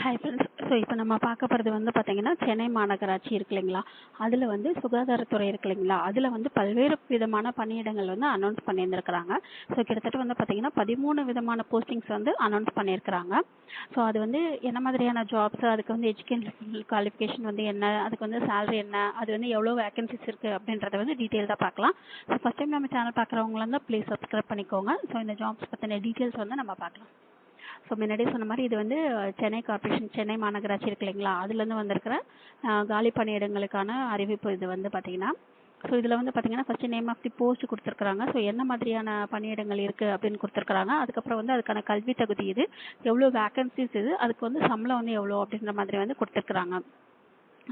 Hi friends. So இப்போ நம்ம பார்க்க போகிறது வந்து பார்த்தீங்கன்னா சென்னை மாநகராட்சி இருக்கு இல்லைங்களா, அதில் வந்து சுகாதாரத்துறை இருக்கு இல்லைங்களா, அதில் வந்து பல்வேறு விதமான பணியிடங்கள் வந்து அனௌன்ஸ் பண்ணியிருந்திருக்கிறாங்க. ஸோ கிட்டத்தட்ட வந்து பார்த்தீங்கன்னா 13 விதமான போஸ்டிங்ஸ் வந்து அனௌன்ஸ் பண்ணியிருக்கிறாங்க. ஸோ அது வந்து என்ன மாதிரியான ஜாப்ஸ், அதுக்கு வந்து எஜுகேஷனல் குவாலிஃபிகேஷன் வந்து என்ன, அதுக்கு வந்து சேலரி என்ன, அது வந்து எவ்வளோ வேகன்சிஸ் இருக்குது அப்படின்றத வந்து டீட்டெயில்டாக பார்க்கலாம். ஸோ ஃபஸ்ட் டைம் நம்ம சேனல் பார்க்குறவங்களா இருந்தால் ப்ளீஸ் சப்ஸ்கிரைப் பண்ணிக்கோங்க. ஸோ இந்த ஜாப்ஸ் பற்றின டீட்டெயில்ஸ் வந்து நம்ம பார்க்கலாம். ஸோ முன்னாடியே சொன்ன மாதிரி இது வந்து சென்னை கார்ப்பரேஷன், சென்னை மாநகராட்சி இருக்கு இல்லைங்களா, அதுலேருந்து வந்திருக்கிற காலி பணியிடங்களுக்கான அறிவிப்பு இது வந்து பார்த்தீங்கன்னா. ஸோ இதில் வந்து பார்த்தீங்கன்னா first name of the post கொடுத்துருக்குறாங்க. ஸோ என்ன மாதிரியான பணியிடங்கள் இருக்குது அப்படின்னு கொடுத்துருக்குறாங்க. அதுக்கப்புறம் வந்து அதுக்கான கல்வி தகுதி இது, எவ்வளோ வேகன்சிஸ் இது, அதுக்கு வந்து சம்பளம் வந்து எவ்வளோ அப்படின்ற மாதிரி வந்து கொடுத்துருக்குறாங்க.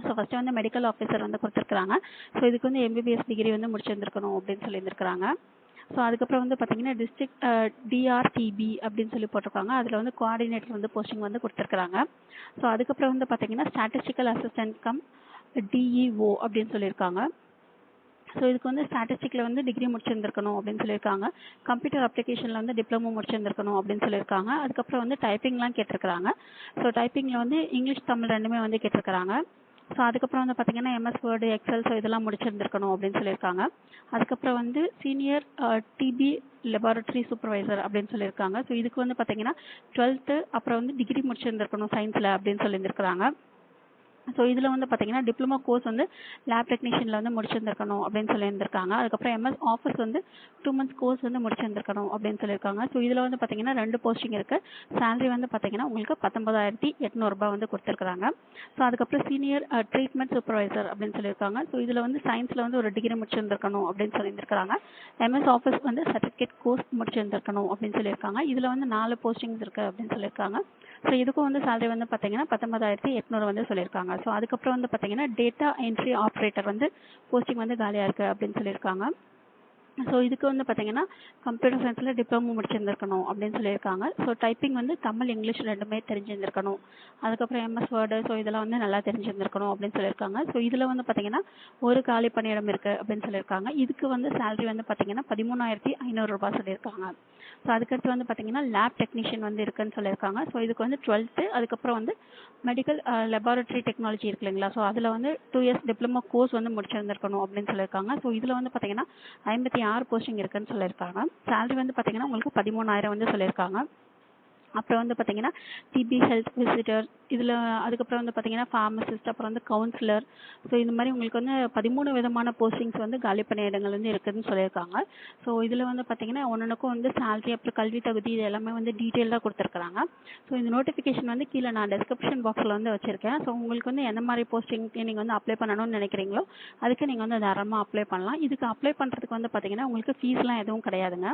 ஸோ ஃபஸ்ட்டு வந்து மெடிக்கல் ஆஃபீஸர் வந்து கொடுத்துருக்குறாங்க. ஸோ இதுக்கு வந்து எம்பிபிஎஸ் டிகிரி வந்து முடிச்சிருந்துருக்கணும் அப்படின்னு சொல்லியிருந்துருக்குறாங்க. ஸோ அதுக்கப்புறம் வந்து பார்த்தீங்கன்னா டிஸ்ட்ரிக்ட் டிஆர்டிபி அப்படின்னு சொல்லி போட்டிருக்காங்க. அதில் வந்து கோஆர்டினேட்டர் வந்து போஸ்டிங் வந்து கொடுத்துருக்குறாங்க. ஸோ அதுக்கப்புறம் வந்து பார்த்தீங்கன்னா ஸ்டாட்டிஸ்டிக்கல் அசிஸ்டன்ட் கம் டிஇஓ அப்படின்னு சொல்லியிருக்காங்க. ஸோ இதுக்கு வந்து ஸ்டாட்டிஸ்டிக்கில் வந்து டிகிரி முடிச்சிருந்துருக்கணும் அப்படின்னு சொல்லியிருக்காங்க. கம்ப்யூட்டர் அப்ளிகேஷனில் வந்து டிப்ளமோ முடிச்சிருந்துருக்கணும் அப்படின்னு சொல்லியிருக்காங்க. அதுக்கப்புறம் வந்து டைப்பிங்லாம் கேட்டிருக்கிறாங்க. ஸோ டைப்பிங்கில் வந்து இங்கிலீஷ் தமிழ் ரெண்டுமே வந்து கேட்டிருக்கிறாங்க. ஸோ அதுக்கப்புறம் வந்து பார்த்தீங்கன்னா எம்எஸ் வேர்டு, எக்ஸல், ஸோ இதெல்லாம் முடிச்சிருந்துருக்கணும் அப்படின்னு சொல்லியிருக்காங்க. அதுக்கப்புறம் வந்து சீனியர் டிபி லெபார்டரி சூப்பர்வைசர் அப்படின்னு சொல்லியிருக்காங்க. ஸோ இதுக்கு வந்து பார்த்தீங்கன்னா 12th அப்புறம் வந்து டிகிரி முடிச்சிருந்துருக்கணும் சயின்ஸில் அப்படின்னு சொல்லியிருந்துருக்காங்க. ஸோ இதில் வந்து பார்த்தீங்கன்னா டிப்ளமோ கோர்ஸ் வந்து லேப் டெக்னீஷியனில் வந்து முடிச்சிருந்துருக்கணும் அப்படின்னு சொல்லியிருந்திருக்காங்க. அதுக்கப்புறம் எம்எஸ் ஆஃபீஸ் வந்து 2 months கோர்ஸ் வந்து முடிச்சிருந்துருக்கணும் அப்படின்னு சொல்லியிருக்காங்க. ஸோ இதில் வந்து பார்த்தீங்கன்னா 2 போஸ்டிங் இருக்குது. சேலரி வந்து பார்த்தீங்கன்னா உங்களுக்கு 19,800 ரூபாய் வந்து கொடுத்துருக்குறாங்க. ஸோ அதுக்கப்புறம் சீனியர் ட்ரீட்மெண்ட் சூப்பர்வைசர் அப்படின்னு சொல்லியிருக்காங்க. ஸோ இதில் வந்து சயின்ஸில் வந்து ஒரு டிகிரி முடிச்சிருந்துருக்கணும் அப்படின்னு சொல்லியிருந்திருக்காங்க. எம்எஸ் ஆஃபீஸ் வந்து சர்டிஃபிகேட் கோர்ஸ் முடிச்சிருந்துருக்கணும் அப்படின்னு சொல்லியிருக்காங்க. இதில் வந்து 4 போஸ்டிங்ஸ் இருக்குது அப்படின்னு சொல்லியிருக்காங்க. ஸோ இதுக்கும் வந்து சேலரி வந்து பார்த்தீங்கன்னா 19,800 வந்து சொல்லியிருக்காங்க. ஸோ அதுக்கப்புறம் வந்து பார்த்தீங்கன்னா டேட்டா என்ட்ரி ஆப்ரேட்டர் வந்து போஸ்டிங் வந்து காலியாக இருக்குது அப்படின்னு சொல்லியிருக்காங்க. ஸோ இதுக்கு வந்து பார்த்தீங்கன்னா கம்ப்யூட்டர் சயின்ஸில் டிப்ளமோ முடிச்சிருந்துருக்கணும் அப்படின்னு சொல்லியிருக்காங்க. ஸோ டைப்பிங் வந்து தமிழ் இங்கிலீஷ் ரெண்டுமே தெரிஞ்சிருந்துருக்கணும். அதுக்கப்புறம் எம்எஸ் வேர்டு, ஸோ இதெல்லாம் வந்து நல்லா தெரிஞ்சிருந்துருக்கணும் அப்படின்னு சொல்லியிருக்காங்க. ஸோ இதில் வந்து பார்த்தீங்கன்னா ஒரு காலி பணியிடம் இருக்குது அப்படின்னு சொல்லியிருக்காங்க. இதுக்கு வந்து சேலரி வந்து பார்த்தீங்கன்னா 13,500 ரூபாய் சொல்லியிருக்காங்க. ஸோ அதுக்கடுத்து வந்து பார்த்தீங்கன்னா லேப் டெக்னீஷியன் வந்து இருக்குன்னு சொல்லியிருக்காங்க. ஸோ இதுக்கு வந்து 12th, அதுக்கப்புறம் வந்து மெடிக்கல் லெபார்டரி டெக்னாலஜி இருக்கு இல்லைங்களா, ஸோ அதில் வந்து 2 years டிப்ளமோ கோர்ஸ் வந்து முடிச்சிருந்துருக்கணும் அப்படின்னு சொல்லியிருக்காங்க. ஸோ இதில் வந்து பார்த்தீங்கன்னா 56 போஸ்டிங் இருக்குன்னு சொல்லியிருக்காங்க. சேலரி வந்து பார்த்தீங்கன்னா உங்களுக்கு 13,000 வந்து சொல்லியிருக்காங்க. அப்புறம் வந்து பார்த்தீங்கன்னா டிபி ஹெல்த் விசிட்டர், இதில் அதுக்கப்புறம் வந்து பார்த்தீங்கன்னா ஃபார்மசிஸ்ட், அப்புறம் வந்து கவுன்சிலர், ஸோ இந்த மாதிரி உங்களுக்கு வந்து 13 விதமான போஸ்டிங்ஸ் வந்து காலி பணியிடங்கள் வந்து இருக்குதுன்னு சொல்லியிருக்காங்க. ஸோ இதில் வந்து பார்த்தீங்கன்னா ஒன்றுக்கும் வந்து சேலரி, அப்புறம் கல்வி தகுதி, இது எல்லாமே வந்து டீட்டெயிலாக கொடுத்துருக்குறாங்க. ஸோ இந்த நோட்டிஃபிகேஷன் வந்து கீழே நான் டிஸ்கிரிப்ஷன் பாக்ஸில் வந்து வச்சுருக்கேன். ஸோ உங்களுக்கு வந்து எந்த மாதிரி போஸ்டிங்க்கு நீங்கள் வந்து அப்ளை பண்ணணும்னு நினைக்கிறீங்களோ அதுக்கு நீங்கள் வந்து தாராளமாக அப்ளை பண்ணலாம். இதுக்கு அப்ளை பண்ணுறதுக்கு வந்து பார்த்தீங்கன்னா உங்களுக்கு ஃபீஸ்லாம் எதுவும் கிடையாதுங்க.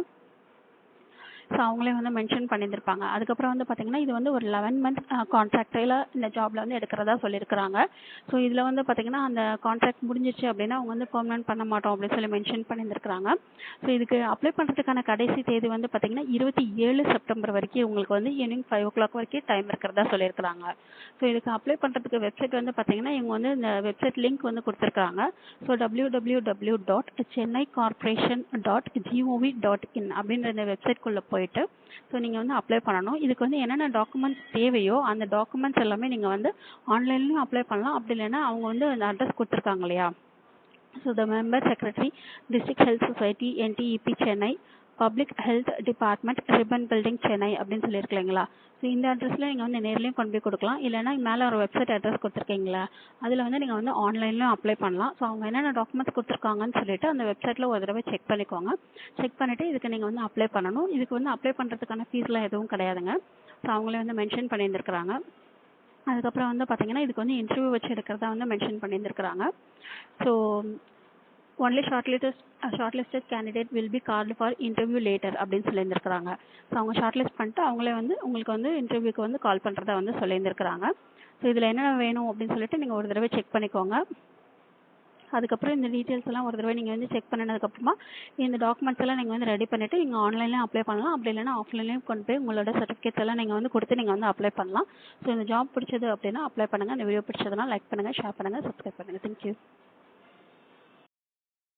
ஸோ அவங்களே வந்து மென்ஷன் பண்ணியிருந்திருப்பாங்க. அதுக்கப்புறம் வந்து பார்த்தீங்கன்னா இது வந்து ஒரு 11 month கான்ட்ராக்டில் இந்த ஜாபில் வந்து எடுக்கிறதா சொல்லியிருக்கிறாங்க. ஸோ இதில் வந்து பார்த்தீங்கன்னா அந்த கான்ட்ராக்ட் முடிஞ்சிச்சு அப்படின்னா அவங்க வந்து பெர்மனன்ட் பண்ண மாட்டோம் அப்படின்னு சொல்லி மென்ஷன் பண்ணியிருந்திருக்கிறாங்க. ஸோ இதுக்கு அப்ளை பண்ணுறதுக்கான கடைசி தேதி வந்து பார்த்தீங்கன்னா 27 செப்டம்பர் வரைக்கும் உங்களுக்கு வந்து ஈவினிங் 5 o'clock வரைக்கும் டைம் இருக்கிறதா சொல்லியிருக்கிறாங்க. ஸோ இதுக்கு அப்ளை பண்ணுறதுக்கு வெப்சைட் வந்து பார்த்தீங்கன்னா இவங்க வந்து இந்த வெப்சைட் லிங்க் வந்து கொடுத்துருக்காங்க. ஸோ www.chennaicorporation.gov.in அப்படின்ற இந்த வெப்சைட்குள்ளே போயிட்டு ஸோ நீங்கள் வந்து அப்ளை பண்ணணும். இதுக்கு வந்து என்னென்ன டாக்குமெண்ட்ஸ் தேவையோ அந்த டாக்குமெண்ட்ஸ் எல்லாமே நீங்கள் வந்து ஆன்லைன்லையும் அப்ளை பண்ணலாம். அப்படி இல்லைன்னா அவங்க வந்து அந்த அட்ரஸ் கொடுத்துருக்காங்க இல்லையா, so the member secretary, district health society, NTEP Chennai, public health department, Ripon building Chennai அப்படின்னு சொல்லியிருக்கு இல்லைங்களா. ஸோ இந்த அட்ரஸில் நீங்கள் வந்து நேர்லையும் கொண்டு போய் கொடுக்கலாம். இல்லைனா மேலே ஒரு வெப்சைட் அட்ரஸ் கொடுத்துருக்கீங்களா, அதில் வந்து நீங்கள் வந்து ஆன்லைன்லையும் அப்ளை பண்ணலாம். ஸோ அவங்க என்னென்ன டாக்குமெண்ட்ஸ் கொடுத்துருக்காங்கன்னு சொல்லிட்டு அந்த வெப்சைட்டில் ஒரு தடவை செக் பண்ணிக்கோங்க. செக் பண்ணிவிட்டு இதுக்கு நீங்கள் வந்து அப்ளை பண்ணணும். இதுக்கு வந்து அப்ளை பண்ணுறதுக்கான ஃபீஸ்லாம் எதுவும் கிடையாதுங்க. ஸோ அவங்களே வந்து மென்ஷன் பண்ணியிருந்துருக்குறாங்க. அதுக்கப்புறம் வந்து பார்த்தீங்கன்னா இதுக்கு வந்து இன்டர்வியூ வச்சு எடுக்கிறதா வந்து மென்ஷன் பண்ணியிருந்துருக்குறாங்க. So only shortlisted candidate will be called for interview later அப்படின்னு சொல்லியிருந்துருக்காங்க. ஸோ அவங்க ஷார்ட்லிஸ்ட் பண்ணிட்டு அவங்களே வந்து உங்களுக்கு வந்து இன்டர்வியூக்கு வந்து கால் பண்ணுறதா வந்து சொல்லியிருந்துருக்காங்க. ஸோ இதில் என்னென்ன வேணும் அப்படின்னு சொல்லிட்டு நீங்கள் ஒரு தடவை செக் பண்ணிக்கோங்க. அதுக்கப்புறம் இந்த டீட்டெயில்ஸ் எல்லாம் ஒரு தடவை நீங்கள் வந்து செக் பண்ணினதுக்கப்புறமா இந்த டாக்குமெண்ட்ஸ் எல்லாம் நீங்கள் வந்து ரெடி பண்ணிவிட்டு நீங்கள் ஆன்லைன்லேயும் அப்ளை பண்ணலாம். அப்படி இல்லைன்னா ஆஃப்லைன்லேயும் கொண்டு போய் உங்களோட சர்டிஃபிகேட்ஸ் எல்லாம் நீங்கள் வந்து கொடுத்து நீங்கள் வந்து அப்ளை பண்ணலாம். ஸோ இந்த ஜாப் பிடிச்சது அப்படின்னா அப்ளை பண்ணுங்கள். இந்த வீடியோ பிடிச்சதுனா லைக் பண்ணுங்கள், ஷேர் பண்ணுங்கள், சப்ஸ்கிரைப் பண்ணுங்கள். தேங்க்யூ.